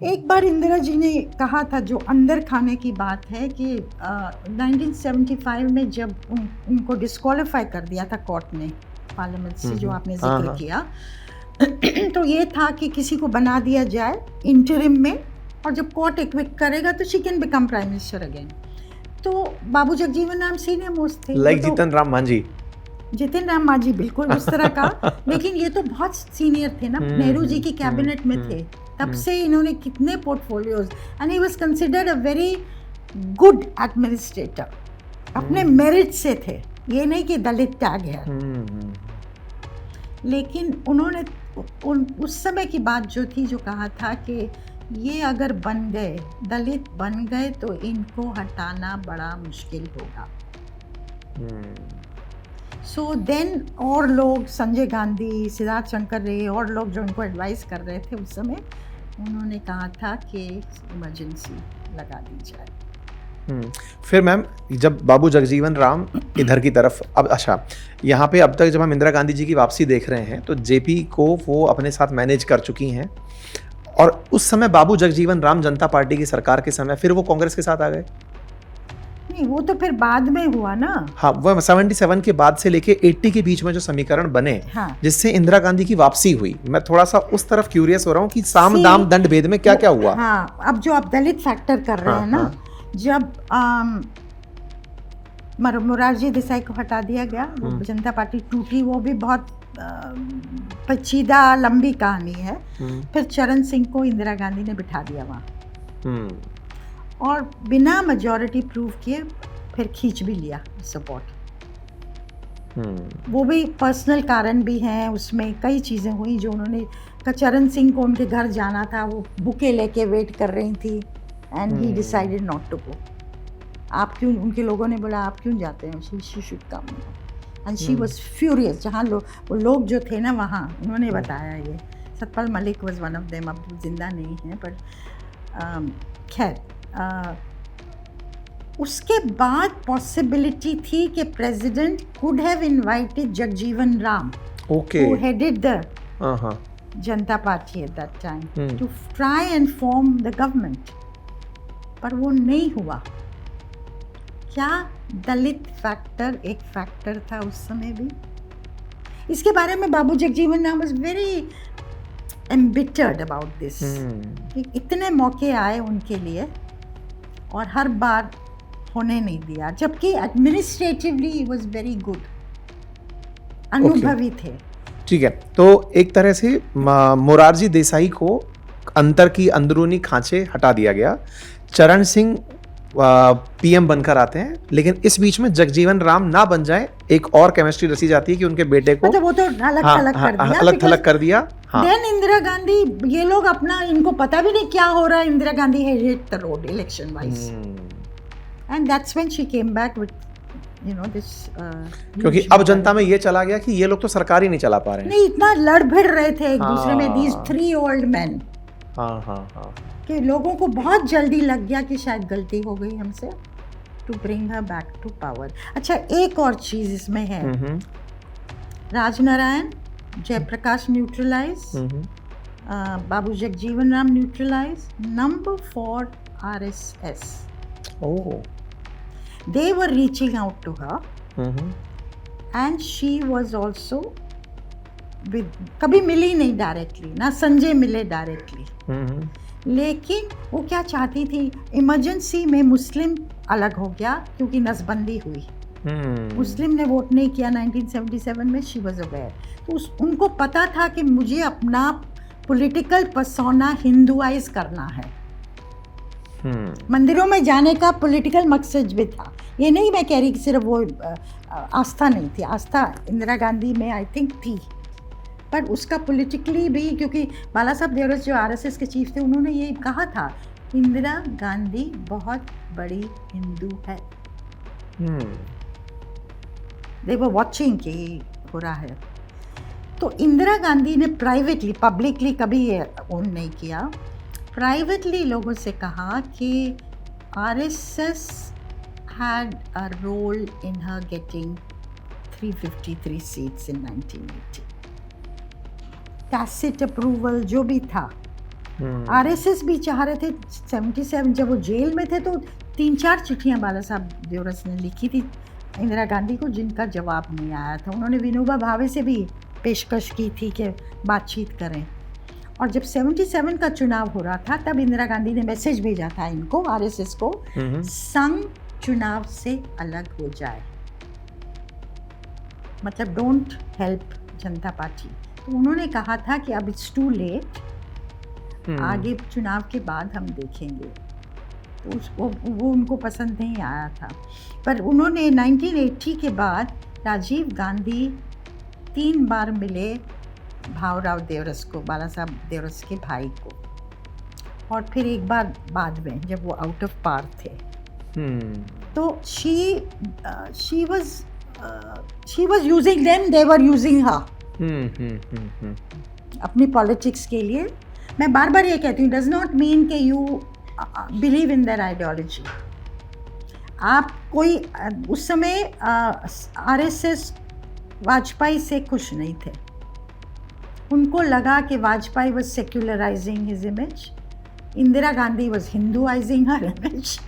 एक बार इंदिरा जी ने कहा था, जो अंदर खाने की बात है, कि 1975 में जब उनको डिस्क्वालीफाई कर दिया था कोर्ट ने पार्लियामेंट से, जो आपने जिक्र किया, तो ये था कि किसी को बना दिया जाए इंटरिम में, और जब कोर्ट इक्विट करेगा तो she can become prime minister again. तो बाबू जगजीवन राम सीनियर मोस्ट थे, लाइक जीतन राम मांझी। जितिन राम मांझी बिल्कुल उस तरह का, लेकिन ये तो बहुत सीनियर थे ना, नेहरू जी की कैबिनेट में थे, तब से इन्होंने कितने portfolios, and he was considered a very good administrator, अपने मेरिट से थे, ये नहीं कि दलित टैग है। लेकिन उन्होंने उस समय की बात जो थी, जो कहा था कि ये अगर बन गए, दलित बन गए, तो इनको हटाना बड़ा मुश्किल होगा। सो देन और लोग, संजय गांधी, सिद्धार्थ शंकर रे, और लोग जो उनको एडवाइस कर रहे थे उस समय, उन्होंने कहा था कि इमरजेंसी लगा दी जाए। फिर मैम, जब बाबू जगजीवन राम इधर की तरफ, अब अच्छा यहाँ पे अब तक जब हम इंदिरा गांधी जी की वापसी देख रहे हैं, तो जेपी को वो अपने साथ मैनेज कर चुकी हैं, और उस समय बाबू जगजीवन राम जनता पार्टी की सरकार के समय फिर वो कांग्रेस के साथ आ गए। नहीं, वो तो फिर बाद में हुआ ना। हाँ, वो 77 के बाद से लेके 80 के बीच में जो समीकरण बने, हाँ, जिससे जिससे इंदिरा गांधी की वापसी हुई, मैं थोड़ा सा उस तरफ क्यूरियस हो रहा हूँ कि साम दाम दंड भेद में क्या क्या हुआ। हाँ, अब जो आप दलित फैक्टर कर रहे हैं ना, जब मोरारजी देसाई को हटा दिया गया, वो जनता पार्टी टूटी, वो भी बहुत पेचीदा लंबी कहानी है। फिर चरण सिंह को इंदिरा गांधी ने बिठा दिया वहाँ, और बिना मेजॉरिटी प्रूव किए फिर खींच भी लिया सपोर्ट। वो भी पर्सनल कारण भी हैं, उसमें कई चीज़ें हुई जो उन्होंने, चरण सिंह को उनके घर जाना था, वो बुके लेके वेट कर रही थी, and he decided not to go. आप क्यों, उनके लोगों ने बोला आप क्यों जाते हैं, she should come, and she was furious. जहाँ वो लोग जो थे ना वहाँ, उन्होंने बताया, ये Satpal Malik was one of them, अब जिंदा नहीं है, पर खैर उसके बाद पॉसिबिलिटी थी कि president could have invited Jagjivan Ram, who headed the Janata Party at that time, to try and form the government, पर वो नहीं हुआ। क्या दलित फैक्टर एक फैक्टर था उस समय भी? इसके बारे में Babu Jagjivan Ram was very embittered about this. इतने मौके आए उनके लिए और हर बार होने नहीं दिया, जबकि एडमिनिस्ट्रेटिवली वाज वेरी गुड, अनुभवी थे। ठीक है, तो एक तरह से मोरारजी देसाई को अंतर की अंदरूनी खांचे हटा दिया गया, चरण सिंह पीएम बनकर आते हैं, लेकिन इस बीच में जगजीवन राम ना बन जाए, एक और केमिस्ट्री रची जाती है कि उनके बेटे को, मतलब वो तो अलग थलग कर दिया। देन इंदिरा गांधी, ये लोग अपना, इनको पता भी नहीं क्या हो रहा है, Indira Gandhi had hit the road election wise, and that's when she came back with this, क्योंकि अब जनता में ये चला गया कि ये लोग तो सरकार ही नहीं चला पा रहे हैं। नहीं, इतना लड़ भिड़ रहे थे एक दूसरे में, दीज 3 ओल्ड मैन, कि लोगों को बहुत जल्दी लग गया कि शायद गलती हो गई हमसे, to bring her back to power. अच्छा, एक और चीज इसमें है, Rajnarayan, Jayaprakash neutralise, Babu Jagjivan Ram neutralise, number 4 RSS, they were reaching out to her, and she was also with, कभी मिली नहीं डायरेक्टली, ना संजय मिले डायरेक्टली, लेकिन वो क्या चाहती थी, इमरजेंसी में मुस्लिम अलग हो गया क्योंकि नसबंदी हुई, मुस्लिम ने वोट नहीं किया 1977 में, शी वाज अवेयर, तो उनको पता था कि मुझे अपना पॉलिटिकल पर्सोना हिंदुआइज करना है। मंदिरों में जाने का पॉलिटिकल मकसद भी था, ये नहीं मैं कह रही कि सिर्फ वो आस्था नहीं थी, आस्था इंदिरा गांधी में आई थिंक थी, पर उसका पॉलिटिकली भी, क्योंकि बाला साहब देवरस जो RSS के चीफ थे, उन्होंने ये कहा था, इंदिरा गांधी बहुत बड़ी हिंदू है, दे वर वाचिंग कि हो रहा है। तो इंदिरा गांधी ने प्राइवेटली, पब्लिकली कभी ये ओन नहीं किया, प्राइवेटली लोगों से कहा कि RSS had a role in her getting 353 seats in 1980. Tacit approval जो भी था, आरएसएस भी चाह रहे थे 77 जब वो जेल में थे तो 3-4 चिट्ठियां बाला साहब देवरस ने लिखी थी इंदिरा गांधी को जिनका जवाब नहीं आया था। उन्होंने विनोबा भावे से भी पेशकश की थी कि बातचीत करें। और जब 77 का चुनाव हो रहा था तब इंदिरा गांधी ने मैसेज भेजा था इनको, आरएसएस को, संघ चुनाव से अलग हो जाए, मतलब डोंट हेल्प जनता पार्टी। तो उन्होंने कहा था कि अब इट्स टू लेट, आगे चुनाव के बाद हम देखेंगे। तो उसको वो उनको पसंद नहीं आया था। पर उन्होंने 1980 के बाद राजीव गांधी 3 बार मिले भावराव देवरस को, बाला साहब देवरस के भाई को, और फिर एक बार बाद में जब वो आउट ऑफ पार थे। तो she was using them, they were using her अपनी पॉलिटिक्स के लिए। मैं बार बार ये कहती हूँ, डज नॉट मीन कि you believe in their ideology. आप कोई उस समय आरएसएस वाजपेयी से खुश नहीं थे। उनको लगा कि Vajpayee was secularizing his image, Indira Gandhi was Hinduizing her image.